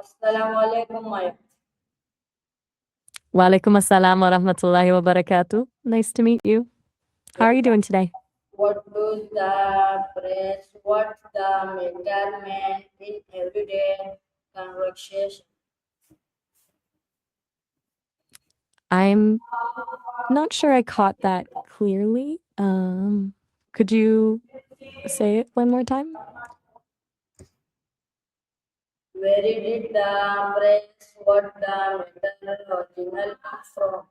Assalamualaikum, Maya. Walaikum assalam wa rahmatullahi wa barakatuh. Nice to meet you. How are you doing today? What does the press, what's the matter man in everyday conversation? I'm not sure I caught that clearly. Could you say it one more time? Where did the press, what the matter original come from?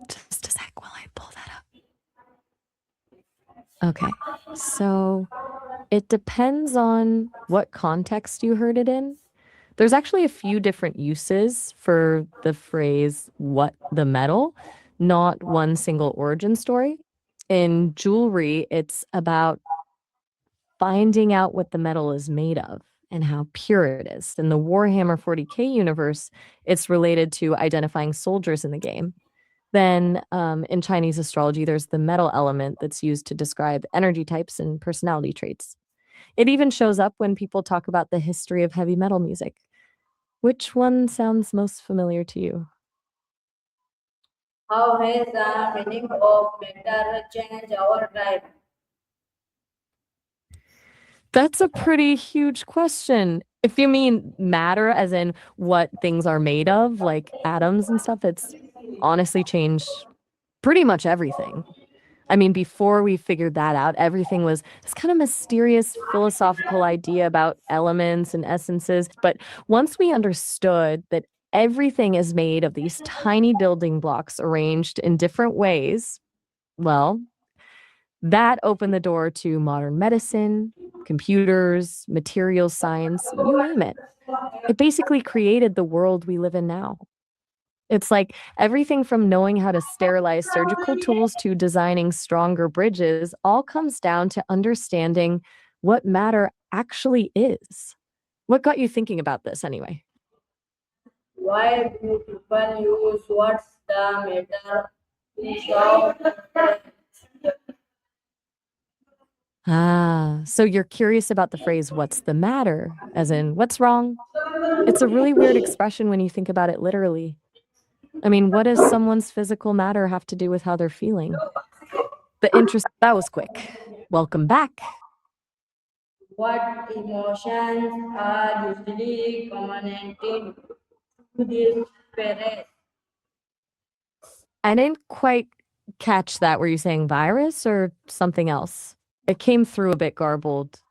Just a sec while I pull that up. Okay, so it depends on what context you heard it in. There's actually a few different uses for the phrase what the metal, not one single origin story. In jewelry, it's about finding out what the metal is made of and how pure it is. In the Warhammer 40K universe, it's related to identifying soldiers in the game. Then in Chinese astrology, there's the metal element that's used to describe energy types and personality traits. It even shows up when people talk about the history of heavy metal music. Which one sounds most familiar to you? How has the meaning of matter changed over time? That's a pretty huge question. If you mean matter, as in what things are made of, like atoms and stuff, it's honestly changed pretty much everything. I mean, before we figured that out, everything was this kind of mysterious philosophical idea about elements and essences. But once we understood that everything is made of these tiny building blocks arranged in different ways, well, that opened the door to modern medicine, computers, materials science, you name it. It basically created the world we live in now. It's like everything from knowing how to sterilize surgical tools to designing stronger bridges all comes down to understanding what matter actually is. What got you thinking about this anyway? Why do people use what's the matter to shout? So you're curious about the phrase, what's the matter? As in, what's wrong? It's a really weird expression when you think about it literally. I mean, what does someone's physical matter have to do with how they're feeling? That was quick. Welcome back. What emotions are usually communicated to this parent? I didn't quite catch that. Were you saying virus or something else? It came through a bit garbled.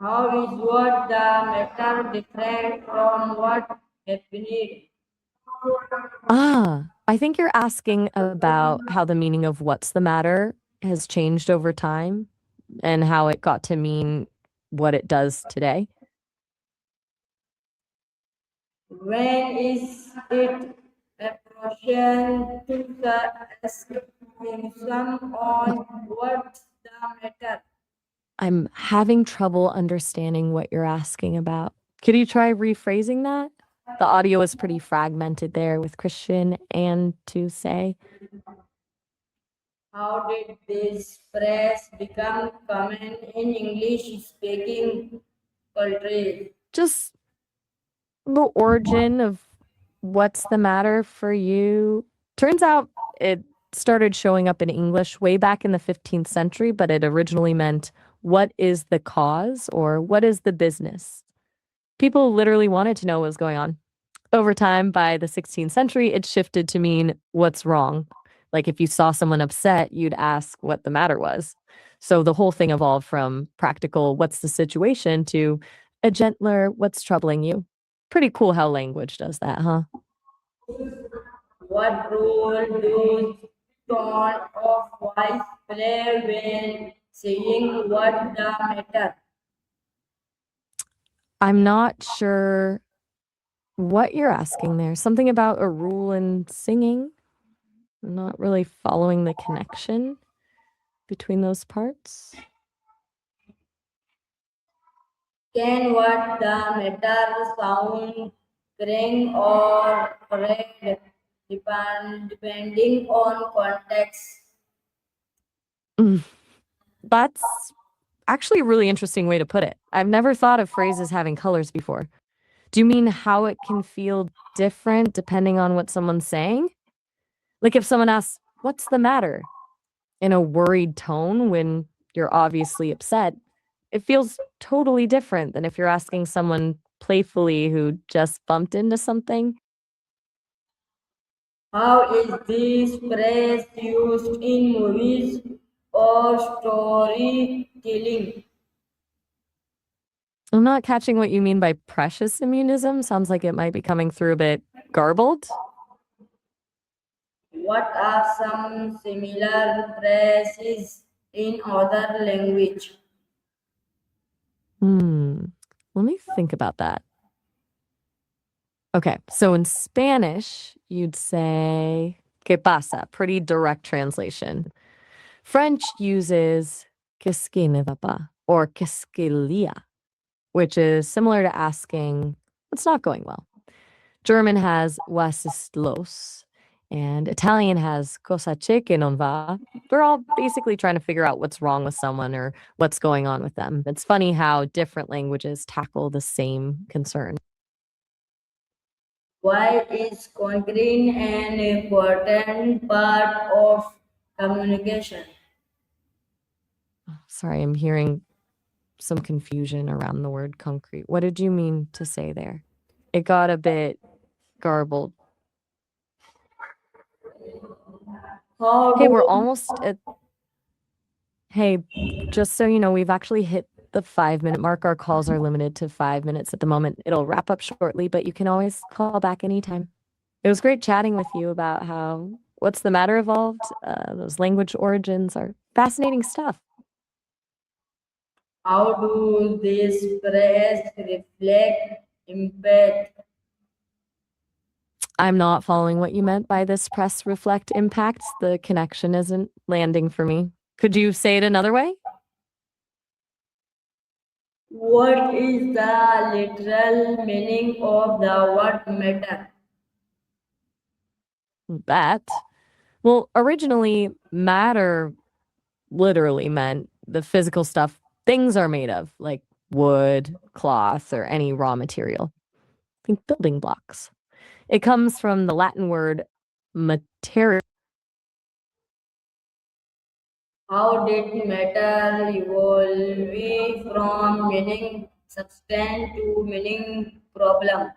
How is what the matter different from what happened? I think you're asking about how the meaning of what's the matter has changed over time and how it got to mean what it does today. When is it appropriate to ask some on what's the matter? I'm having trouble understanding what you're asking about. Could you try rephrasing that? The audio is pretty fragmented there with Christian and to say. How did this phrase become common in English speaking countries? Just the origin of what's the matter for you. Turns out it started showing up in English way back in the 15th century, but it originally meant what is the cause or what is the business? People literally wanted to know what was going on. Over time, by the 16th century, it shifted to mean what's wrong. Like if you saw someone upset, you'd ask what the matter was. So the whole thing evolved from practical, what's the situation, to a gentler, what's troubling you. Pretty cool how language does that, huh? What role does tone of voice play when saying what the matter? I'm not sure what you're asking there. Something about a rule in singing? I'm not really following the connection between those parts. Can what the matter sound crying or red depending on context? That's actually a really interesting way to put it. I've never thought of phrases having colors before. Do you mean how it can feel different depending on what someone's saying? Like if someone asks, "What's the matter?" in a worried tone when you're obviously upset, it feels totally different than if you're asking someone playfully who just bumped into something. How is this phrase used in movies or storytelling? I'm not catching what you mean by precious immunism. Sounds like it might be coming through a bit garbled. What are some similar phrases in other language? Hmm. Let me think about that. Okay, so in Spanish, you'd say ¿qué pasa? Pretty direct translation. French uses qu'est-ce qui ne va pas or qu'est-ce qu'il y a, which is similar to asking what's not going well. German has was ist los, and Italian has cosa c'è che non va. They're all basically trying to figure out what's wrong with someone or what's going on with them. It's funny how different languages tackle the same concern. Why is concrete an important part of communication? Sorry, I'm hearing some confusion around the word concrete. What did you mean to say there? It got a bit garbled. How Hey, do we're almost at Hey, just so you know, we've actually hit the 5-minute mark. Our calls are limited to 5 minutes at the moment. It'll wrap up shortly, but you can always call back anytime. It was great chatting with you about how What's the Matter evolved. Those language origins are fascinating stuff. how do this phrase reflect impact? I'm not following what you meant by this press reflect impacts. The connection isn't landing for me. Could you say it another way? What is the literal meaning of the word matter? That. Well, originally, matter literally meant the physical stuff things are made of, like wood, cloth, or any raw material. Think building blocks. It comes from the Latin word materia. How did matter evolve from meaning substance to meaning problem?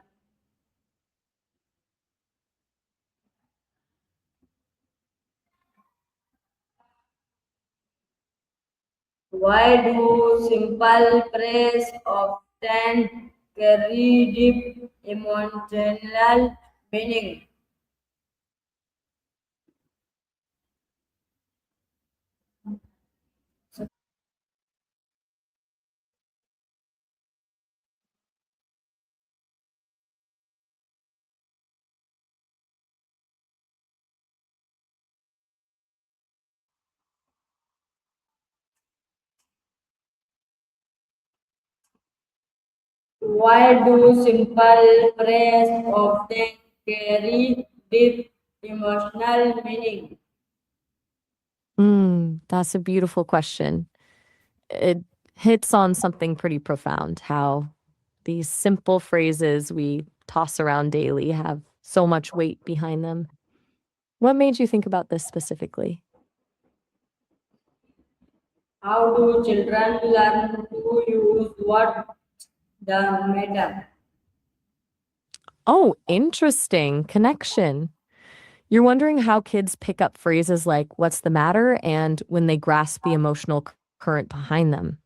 Why do simple phrases often carry deep emotional meaning? Why do simple phrases often carry deep emotional meaning? That's a beautiful question. It hits on something pretty profound how these simple phrases we toss around daily have so much weight behind them. What made you think about this specifically? How do children learn to use what the matter? Oh, interesting connection. You're wondering how kids pick up phrases like, "What's the matter?" and when they grasp the emotional current behind them.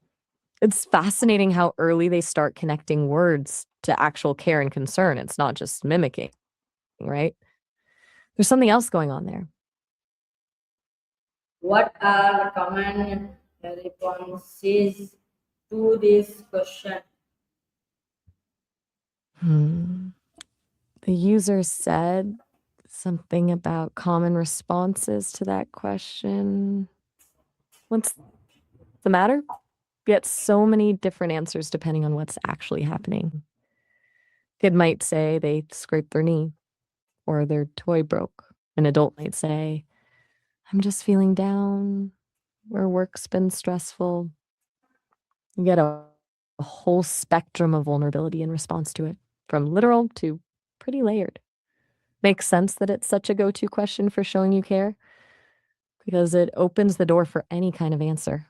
It's fascinating how early they start connecting words to actual care and concern. It's not just mimicking, right? There's something else going on there. What are common responses to this question? Hmm. The user said something about common responses to that question. What's the matter? Get so many different answers depending on what's actually happening. Kid might say they scraped their knee or their toy broke. An adult might say, "I'm just feeling down," or "work's been stressful." You get a whole spectrum of vulnerability in response to it, from literal to pretty layered. Makes sense that it's such a go-to question for showing you care because it opens the door for any kind of answer.